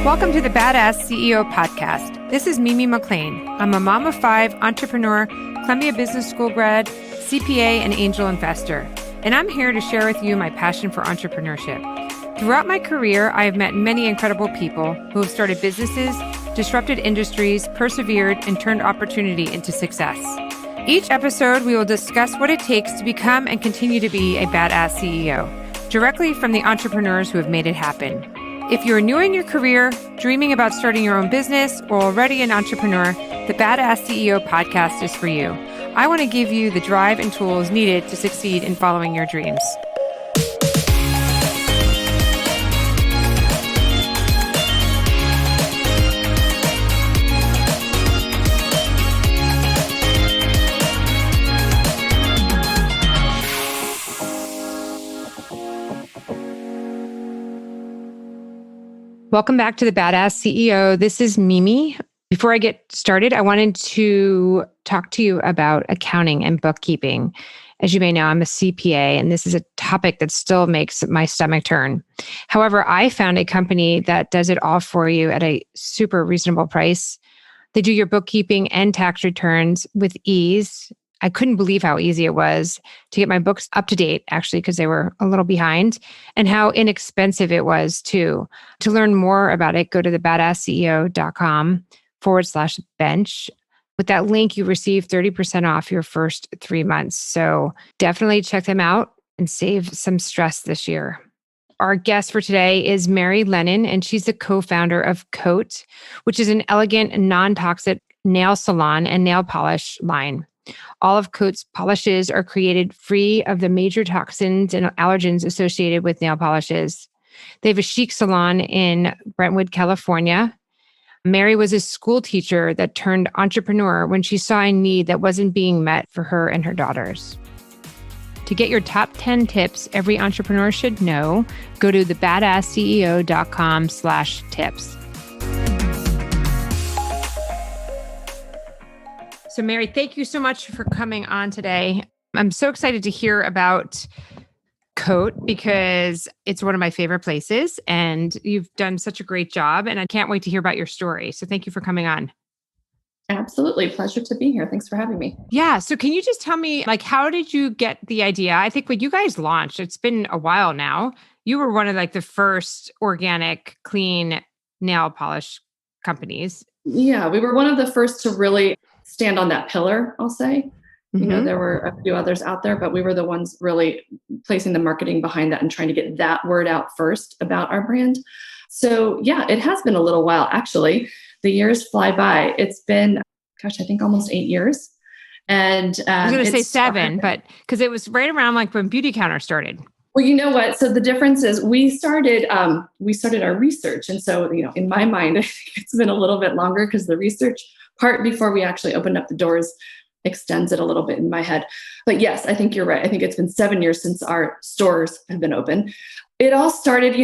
Welcome to the Badass CEO podcast. This is Mimi McLean. I'm a mom of 5, entrepreneur, Columbia Business School grad, CPA, and angel investor. And I'm here to share with you my passion for entrepreneurship. Throughout my career, I have met many incredible people who have started businesses, disrupted industries, persevered, and turned opportunity into success. Each episode, we will discuss what it takes to become and continue to be a badass CEO, directly from the entrepreneurs who have made it happen. If you're new in your career, dreaming about starting your own business, or already an entrepreneur, the Badass CEO podcast is for you. I want to give you the drive and tools needed to succeed in following your dreams. Welcome back to the Badass CEO. This is Mimi. Before I get started, I wanted to talk to you about accounting and bookkeeping. As you may know, I'm a CPA, and this is a topic that still makes my stomach turn. However, I found a company that does it all for you at a super reasonable price. They do your bookkeeping and tax returns with ease. I couldn't believe how easy it was to get my books up to date, actually, because they were a little behind, and how inexpensive it was too. To learn more about it, go to thebadassceo.com/bench. With that link, you receive 30% off your first 3 months. So definitely check them out and save some stress this year. Our guest for today is Mary Lennon, and she's the co-founder of Cote, which is an elegant and non-toxic nail salon and nail polish line. All of Cote's polishes are created free of the major toxins and allergens associated with nail polishes. They have a chic salon in Brentwood, California. Mary was a school teacher that turned entrepreneur when she saw a need that wasn't being met for her and her daughters. To get your top 10 tips every entrepreneur should know, go to thebadassceo.com/tips. So Mary, thank you so much for coming on today. I'm so excited to hear about Cote because it's one of my favorite places and you've done such a great job, and I can't wait to hear about your story. So thank you for coming on. Absolutely. Pleasure to be here. Thanks for having me. Yeah. So can you just tell me, how did you get the idea? I think when you guys launched, it's been a while now, you were one of the first organic, clean nail polish companies. Yeah, we were one of the first to really stand on that pillar, I'll say. Mm-hmm. There were a few others out there, but we were the ones really placing the marketing behind that and trying to get that word out first about our brand. So yeah, it has been a little while, actually. The years fly by. It's been, I think almost 8 years. And I was going to say 7, but because it was right around when Beauty Counter started. Well, you know what? So the difference is we started our research. And so, in my mind, it's been a little bit longer because the research part before we actually opened up the doors extends it a little bit in my head. But yes, I think you're right. I think it's been 7 years since our stores have been open. It all started,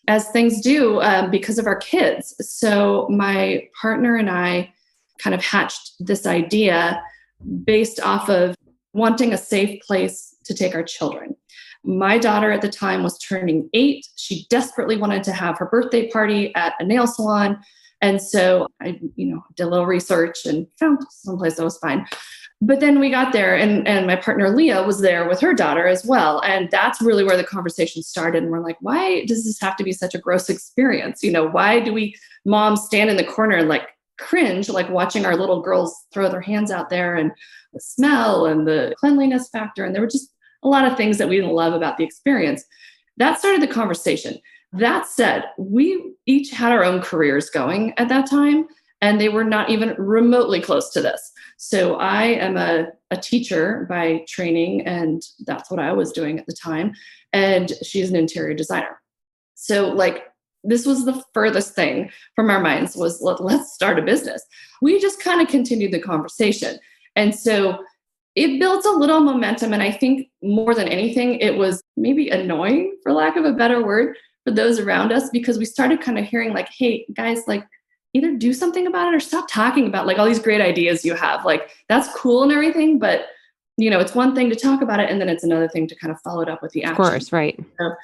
as things do, because of our kids. So my partner and I kind of hatched this idea based off of wanting a safe place to take our children. My daughter at the time was turning 8. She desperately wanted to have her birthday party at a nail salon. And so I, did a little research and found someplace that was fine. But then we got there and my partner Leah was there with her daughter as well. And that's really where the conversation started. And we're like, why does this have to be such a gross experience? Why do we moms stand in the corner and cringe, watching our little girls throw their hands out there, and the smell and the cleanliness factor. And there were just a lot of things that we didn't love about the experience. That started the conversation. That said, we each had our own careers going at that time, and they were not even remotely close to this. So I am a teacher by training, and that's what I was doing at the time. And she's an interior designer. So this was the furthest thing from our minds was let's start a business. We just kind of continued the conversation. And so it built a little momentum. And I think more than anything, it was maybe annoying, for lack of a better word, for those around us, because we started kind of hearing hey, guys, either do something about it or stop talking about all these great ideas you have. That's cool and everything, but it's one thing to talk about it, and then it's another thing to kind of follow it up with the action. Of course, right. So,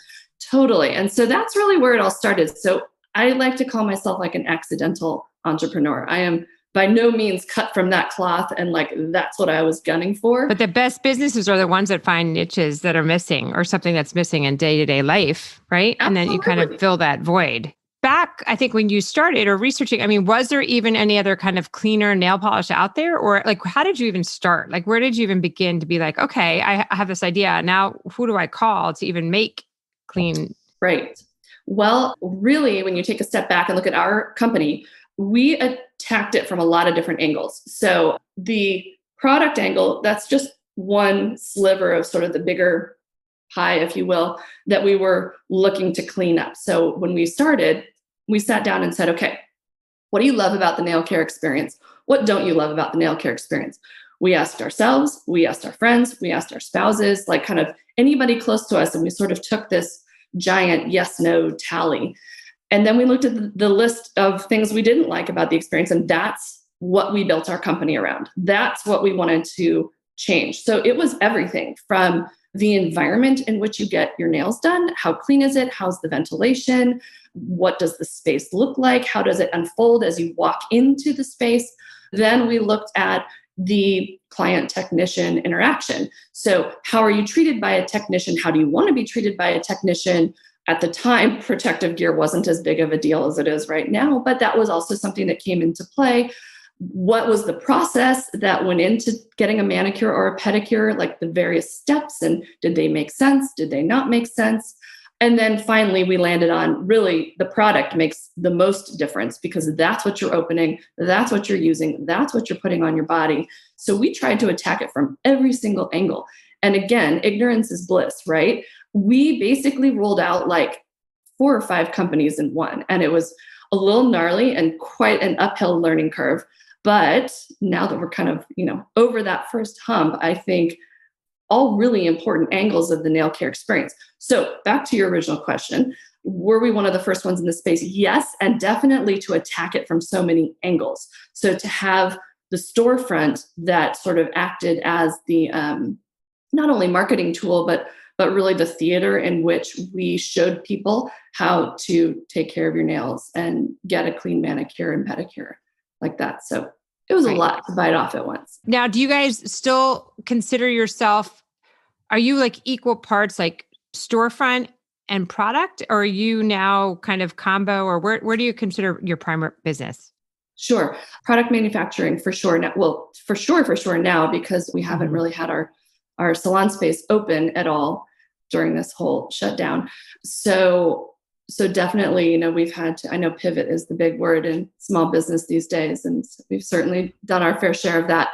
totally. And so that's really where it all started. So I like to call myself like an accidental entrepreneur. I am by no means cut from that cloth and like that's what I was gunning for. But the best businesses are the ones that find niches that are missing or something that's missing in day-to-day life, right? Absolutely. And then you kind of fill that void. Back, I think when you started or researching, I mean, was there even any other kind of cleaner nail polish out there? Or like, how did you even start? Like, where did you even begin to be like, okay, I have this idea. Now, who do I call to even make clean? Right. Well, really, when you take a step back and look at our company, we attacked it from a lot of different angles. So the product angle, that's just one sliver of sort of the bigger pie, if you will, that we were looking to clean up. So when we started, we sat down and said, okay, what do you love about the nail care experience? What don't you love about the nail care experience? We asked ourselves, we asked our friends, we asked our spouses, like kind of anybody close to us. And we sort of took this giant yes, no tally. And then we looked at the list of things we didn't like about the experience. And that's what we built our company around. That's what we wanted to change. So it was everything from the environment in which you get your nails done. How clean is it? How's the ventilation? What does the space look like? How does it unfold as you walk into the space? Then we looked at the client technician interaction. So how are you treated by a technician? How do you want to be treated by a technician? At the time, protective gear wasn't as big of a deal as it is right now, but that was also something that came into play. What was the process that went into getting a manicure or a pedicure, like the various steps, and did they make sense? Did they not make sense? And then finally, we landed on really the product makes the most difference because that's what you're opening, that's what you're using, that's what you're putting on your body. So we tried to attack it from every single angle. And again, ignorance is bliss, right? We basically rolled out like 4 or 5 companies in one, and it was a little gnarly and quite an uphill learning curve. But now that we're kind of, over that first hump, I think all really important angles of the nail care experience. So back to your original question, were we one of the first ones in this space? Yes, and definitely to attack it from so many angles. So to have the storefront that sort of acted as the not only marketing tool, but really the theater in which we showed people how to take care of your nails and get a clean manicure and pedicure like that. So it was a lot to bite off at once. Now, do you guys still consider yourself, are you like equal parts like storefront and product, or are you now kind of combo, or where do you consider your primary business? Sure. Product manufacturing for sure. Now, well, for sure now, because we haven't really had our salon space open at all during this whole shutdown. So definitely, we've had to, I know pivot is the big word in small business these days. And we've certainly done our fair share of that.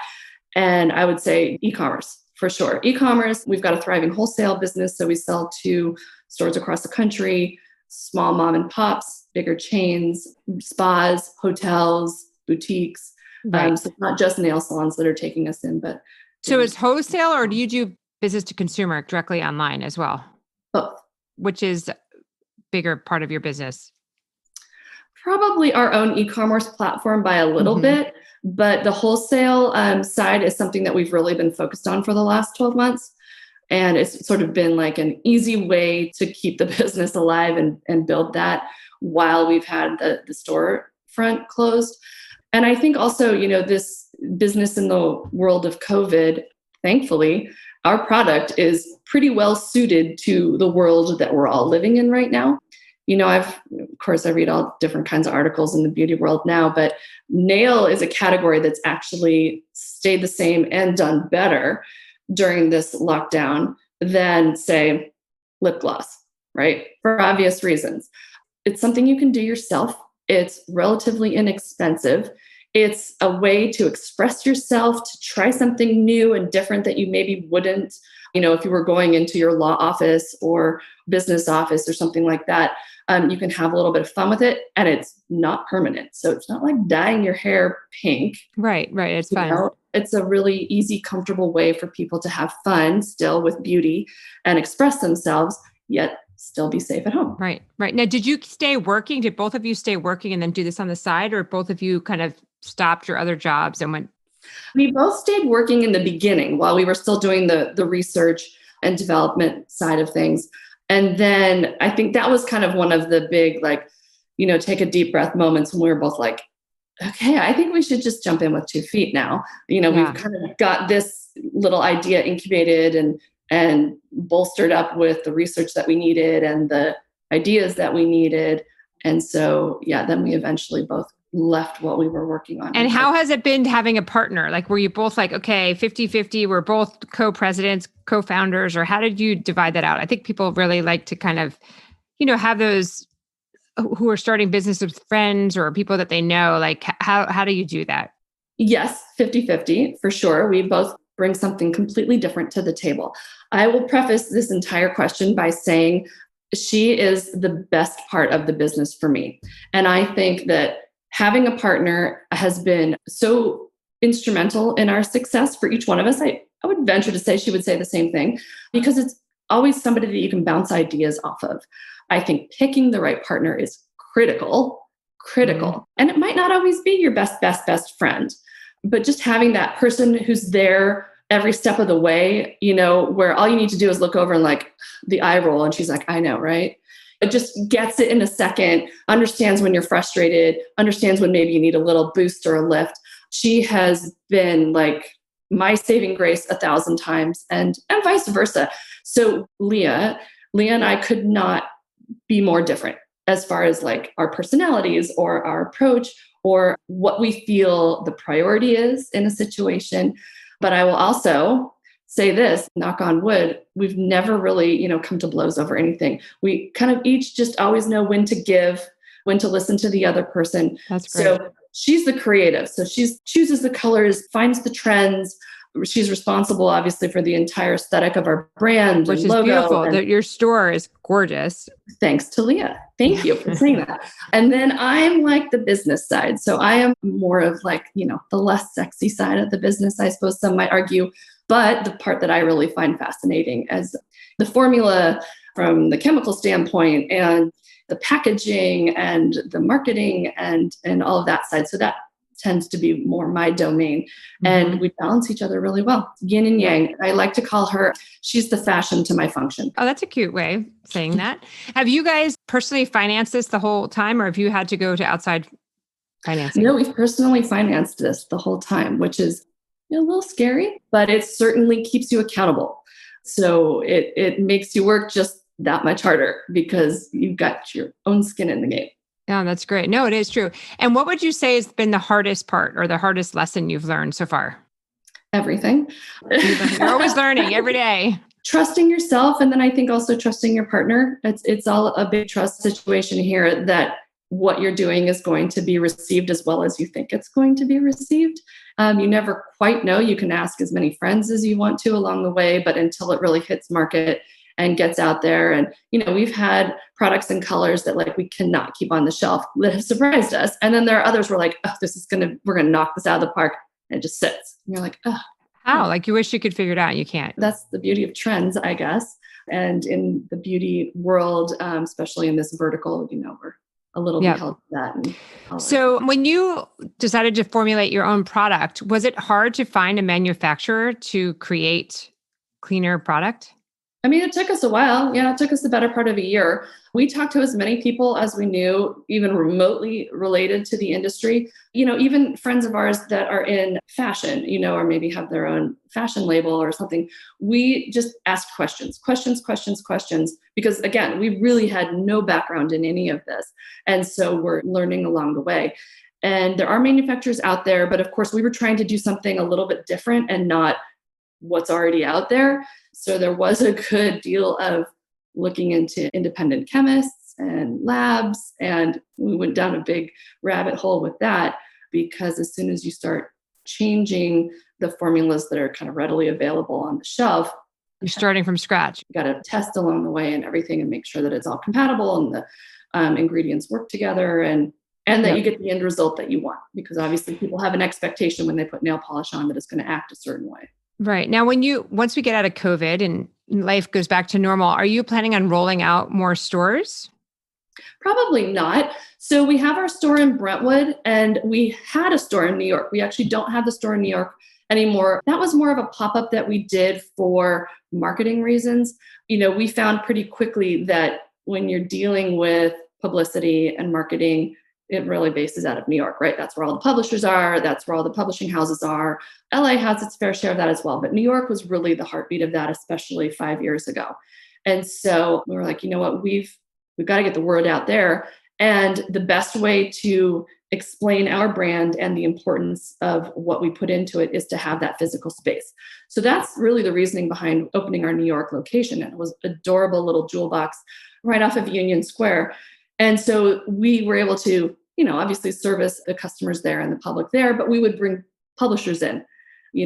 And I would say e-commerce for sure. E-commerce, we've got a thriving wholesale business. So we sell to stores across the country, small mom and pops, bigger chains, spas, hotels, boutiques. Right. So it's not just nail salons that are taking us in, but. So it's wholesale, or do you do business to consumer directly online as well? Both. Which is bigger part of your business? Probably our own e-commerce platform by a little bit, but the wholesale side is something that we've really been focused on for the last 12 months. And it's sort of been like an easy way to keep the business alive and build that while we've had the storefront closed. And I think also, this business in the world of COVID, thankfully, our product is pretty well suited to the world that we're all living in right now. Of course, I read all different kinds of articles in the beauty world now, but nail is a category that's actually stayed the same and done better during this lockdown than, say, lip gloss, right? For obvious reasons. It's something you can do yourself. It's relatively inexpensive. It's a way to express yourself, to try something new and different that you maybe wouldn't, if you were going into your law office or business office or something like that. You can have a little bit of fun with it, and it's not permanent. So it's not like dyeing your hair pink. Right. It's fun. It's a really easy, comfortable way for people to have fun still with beauty and express themselves, yet still be safe at home. Right. Now, did you stay working? Did both of you stay working and then do this on the side, or both of you kind of stopped your other jobs and went? We both stayed working in the beginning while we were still doing the research and development side of things. And then I think that was kind of one of the big, take a deep breath moments when we were both like, okay, I think we should just jump in with 2 feet now. We've kind of got this little idea incubated and bolstered up with the research that we needed and the ideas that we needed. And so, then we eventually both left what we were working on. And how has it been having a partner? Like, were you both like, okay, 50-50, we're both co-presidents, co-founders, or how did you divide that out? I think people really like to kind of, have those who are starting business with friends or people that they know. Like, how do you do that? Yes, 50-50 for sure. We both bring something completely different to the table. I will preface this entire question by saying she is the best part of the business for me. And I think that having a partner has been so instrumental in our success for each one of us. I would venture to say she would say the same thing, because it's always somebody that you can bounce ideas off of. I think picking the right partner is critical. And it might not always be your best friend, but just having that person who's there every step of the way, where all you need to do is look over and like the eye roll. And she's like, I know, right? It just gets it in a second, understands when you're frustrated, understands when maybe you need a little boost or a lift. She has been like my saving grace 1,000 times and vice versa. So Leah and I could not be more different as far as like our personalities or our approach or what we feel the priority is in a situation. But I will also say this, knock on wood, we've never really, come to blows over anything. We kind of each just always know when to give, when to listen to the other person. That's great. So she's the creative. So she chooses the colors, finds the trends. She's responsible, obviously, for the entire aesthetic of our brand, which and is logo. beautiful. Your store is gorgeous. Thanks to Leah. Thank you for saying that. And then I'm like the business side. So I am more of like, the less sexy side of the business, I suppose some might argue. But the part that I really find fascinating is the formula from the chemical standpoint and the packaging and the marketing and all of that side. So that tends to be more my domain. And we balance each other really well. Yin and yang. I like to call her, she's the fashion to my function. Oh, that's a cute way of saying that. Have you guys personally financed this the whole time, or have you had to go to outside financing? No, we've personally financed this the whole time, which is a little scary, but it certainly keeps you accountable. So it makes you work just that much harder because you've got your own skin in the game. Yeah, that's great. No, it is true. And what would you say has been the hardest part or the hardest lesson you've learned so far? Everything. You're always learning every day. Trusting yourself. And then I think also trusting your partner. It's all a big trust situation here that what you're doing is going to be received as well as you think it's going to be received. You never quite know. You can ask as many friends as you want to along the way, but until it really hits market and gets out there. And, we've had products and colors that like we cannot keep on the shelf that have surprised us. And then there are others where like, oh, we're going to knock this out of the park. And it just sits. And you're like, oh. How? Like you wish you could figure it out and you can't. That's the beauty of trends, I guess. And in the beauty world, especially in this vertical, we're a little bit held to that. So when you decided to formulate your own product, was it hard to find a manufacturer to create cleaner product? I mean, it took us a while. Yeah, it took us the better part of a year. We talked to as many people as we knew, even remotely related to the industry, even friends of ours that are in fashion, or maybe have their own fashion label or something. We just asked questions, because again, we really had no background in any of this. And so we're learning along the way. And there are manufacturers out there, but of course we were trying to do something a little bit different and not what's already out there. So there was a good deal of looking into independent chemists and labs. And we went down a big rabbit hole with that, because as soon as you start changing the formulas that are kind of readily available on the shelf, you're starting from scratch. You got to test along the way and everything and make sure that it's all compatible and the ingredients work together and that you get the end result that you want. Because obviously people have an expectation when they put nail polish on that it's going to act a certain way. Right. Now, once we get out of COVID and life goes back to normal, are you planning on rolling out more stores? Probably not. So we have our store in Brentwood and we had a store in New York. We actually don't have the store in New York anymore. That was more of a pop-up that we did for marketing reasons. We found pretty quickly that when you're dealing with publicity and marketing, it really bases out of New York, right? That's where all the publishers are. That's where all the publishing houses are. LA has its fair share of that as well. But New York was really the heartbeat of that, especially 5 years ago. And so we were like, you know what, we've got to get the word out there. And the best way to explain our brand and the importance of what we put into it is to have that physical space. So that's really the reasoning behind opening our New York location. And it was an adorable little jewel box right off of Union Square. And so we were able to, obviously service the customers there and the public there, but we would bring publishers in,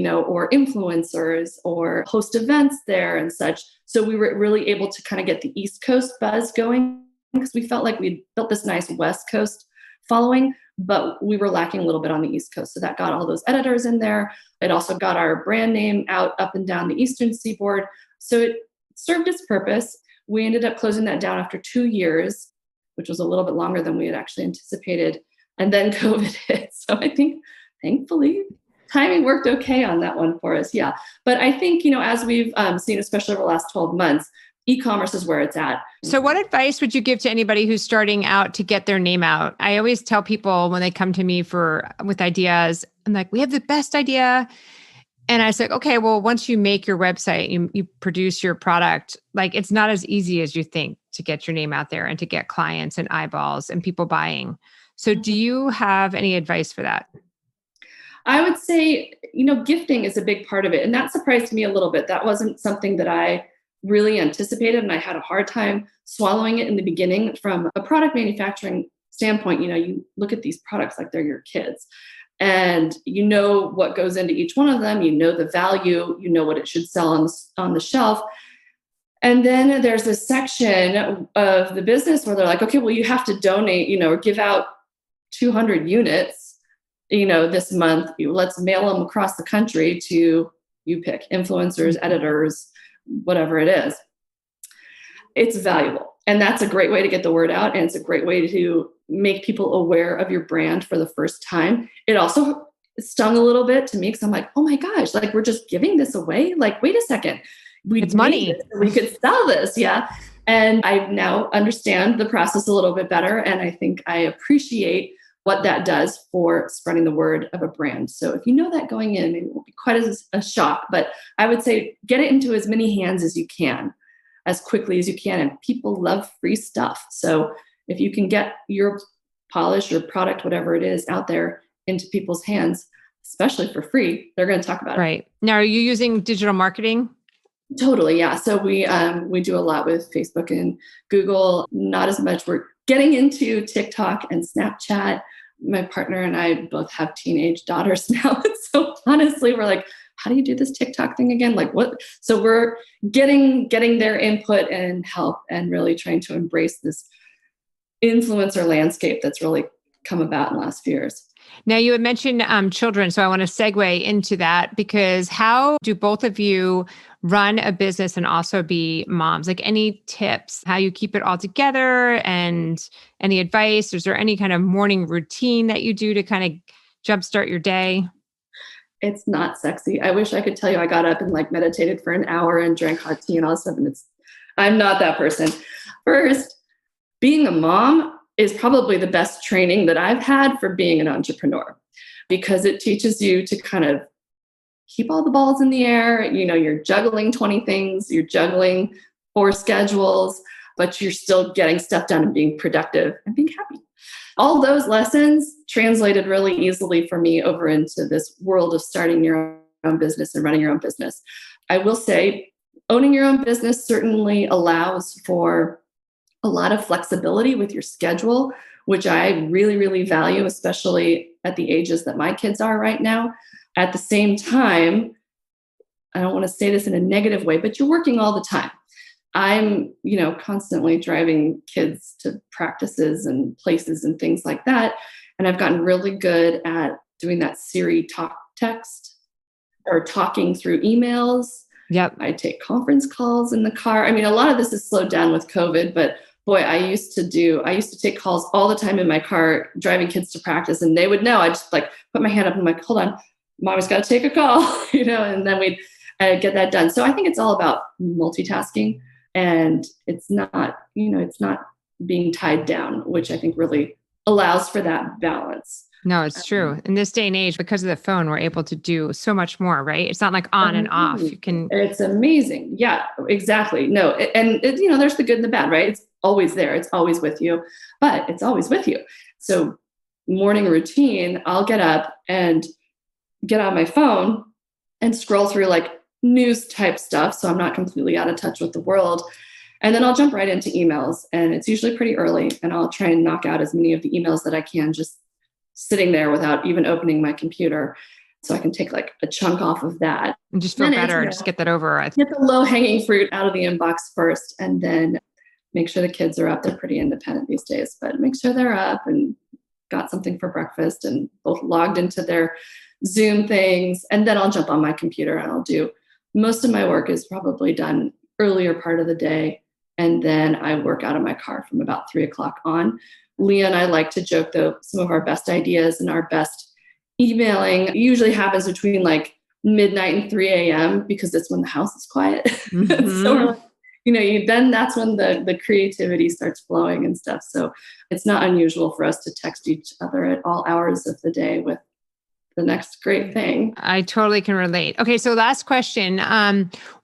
or influencers or host events there and such. So we were really able to kind of get the East Coast buzz going because we felt like we'd built this nice West Coast following, but we were lacking a little bit on the East Coast. So that got all those editors in there. It also got our brand name out up and down the Eastern Seaboard. So it served its purpose. We ended up closing that down after 2 years, which was a little bit longer than we had actually anticipated. And then COVID hit. So I think, thankfully, timing worked okay on that one for us. Yeah. But I think, as we've seen, especially over the last 12 months, e-commerce is where it's at. So what advice would you give to anybody who's starting out to get their name out? I always tell people when they come to me with ideas, I'm like, we have the best idea. And I said, okay, well, once you make your website, you produce your product, like it's not as easy as you think to get your name out there and to get clients and eyeballs and people buying. So do you have any advice for that? I would say, gifting is a big part of it. And that surprised me a little bit. That wasn't something that I really anticipated. And I had a hard time swallowing it in the beginning from a product manufacturing standpoint. You look at these products like they're your kids. And you know what goes into each one of them. You know the value. You know what it should sell on the shelf. And then there's this section of the business where they're like, okay, well, you have to donate, or give out 200 units, this month. Let's mail them across the country to, you pick, influencers, editors, whatever it is. It's valuable. And that's a great way to get the word out. And it's a great way to make people aware of your brand for the first time. It also stung a little bit to me because I'm like, oh my gosh, like we're just giving this away. Like, wait a second. It's money. We could sell this. Yeah. And I now understand the process a little bit better. And I think I appreciate what that does for spreading the word of a brand. So if you know that going in, maybe it won't be quite as a shock, but I would say get it into as many hands as you can, as quickly as you can. And people love free stuff. So if you can get your polish or product, whatever it is, out there into people's hands, especially for free, they're going to talk about it. Right. Now, are you using digital marketing? Totally. Yeah. So we do a lot with Facebook and Google, not as much. We're getting into TikTok and Snapchat. My partner and I both have teenage daughters now. So honestly, we're like, how do you do this TikTok thing again? Like what? So we're getting their input and help and really trying to embrace this influencer landscape that's really come about in the last few years. Now, you had mentioned children, so I want to segue into that because how do both of you run a business and also be moms? Like any tips, how you keep it all together and any advice? Is there any kind of morning routine that you do to kind of jumpstart your day? It's not sexy. I wish I could tell you I got up and like meditated for an hour and drank hot tea and all this stuff. And I'm not that person. First, being a mom is probably the best training that I've had for being an entrepreneur because it teaches you to kind of keep all the balls in the air. You're juggling 20 things, you're juggling 4 schedules, but you're still getting stuff done and being productive and being happy. All those lessons translated really easily for me over into this world of starting your own business and running your own business. I will say owning your own business certainly allows for a lot of flexibility with your schedule, which I really, really value, especially at the ages that my kids are right now. At the same time, I don't want to say this in a negative way, but you're working all the time. I'm, constantly driving kids to practices and places and things like that. And I've gotten really good at doing that Siri talk text or talking through emails. Yep. I take conference calls in the car. I mean, a lot of this is slowed down with COVID, but boy, I used to take calls all the time in my car, driving kids to practice, and they would know. I just like put my hand up and I'm like, hold on, mommy's got to take a call, and then we'd get that done. So I think it's all about multitasking, and it's not being tied down, which I think really allows for that balance. No, it's true. In this day and age, because of the phone, we're able to do so much more, right? It's not like on and off. You can. It's amazing. Yeah, exactly. No, there's the good and the bad, right? It's always there. It's always with you, but it's always with you. So morning routine, I'll get up and get on my phone and scroll through like news type stuff. So I'm not completely out of touch with the world. And then I'll jump right into emails, and it's usually pretty early, and I'll try and knock out as many of the emails that I can just sitting there without even opening my computer. So I can take like a chunk off of that. And just feel better. Just get that over. Get the low hanging fruit out of the inbox first, and then make sure the kids are up. They're pretty independent these days, but make sure they're up and got something for breakfast and both logged into their Zoom things. And then I'll jump on my computer and I'll do most of my work is probably done earlier part of the day. And then I work out of my car from about 3:00 on. Leah and I like to joke, though, some of our best ideas and our best emailing usually happens between like midnight and 3 a.m. because it's when the house is quiet. Mm-hmm. So we're like, then that's when the creativity starts flowing and stuff. So it's not unusual for us to text each other at all hours of the day with the next great thing. I totally can relate. Okay. So last question.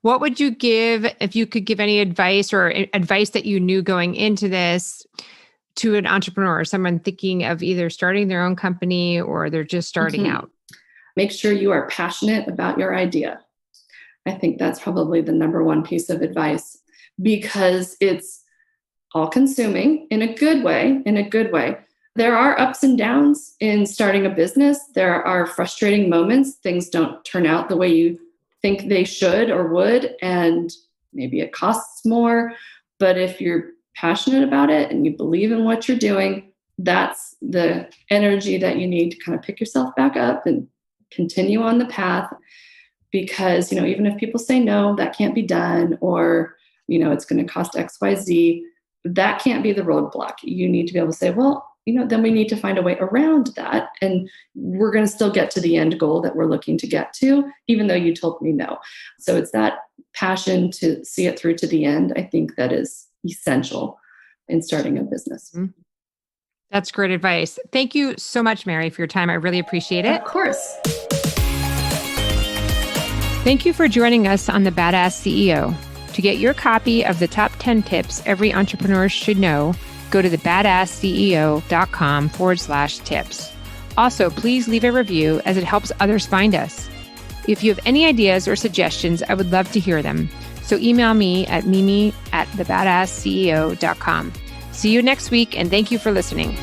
What would you give, if you could give any advice or advice that you knew going into this to an entrepreneur, someone thinking of either starting their own company or they're just starting out? Make sure you are passionate about your idea. I think that's probably the number one piece of advice, because it's all consuming in a good way, There are ups and downs in starting a business. There are frustrating moments. Things don't turn out the way you think they should or would, and maybe it costs more. But if you're passionate about it and you believe in what you're doing, that's the energy that you need to kind of pick yourself back up and continue on the path. Because, even if people say, no, that can't be done, or, it's going to cost X, Y, Z, that can't be the roadblock. You need to be able to say, well, then we need to find a way around that. And we're going to still get to the end goal that we're looking to get to, even though you told me no. So it's that passion to see it through to the end. I think that is essential in starting a business. Mm-hmm. That's great advice. Thank you so much, Mary, for your time. I really appreciate it. Of course. Thank you for joining us on The Badass CEO. To get your copy of the top 10 tips every entrepreneur should know, go to thebadassceo.com/tips. Also, please leave a review as it helps others find us. If you have any ideas or suggestions, I would love to hear them. So email me at mimi@thebadassceo.com. See you next week, and thank you for listening.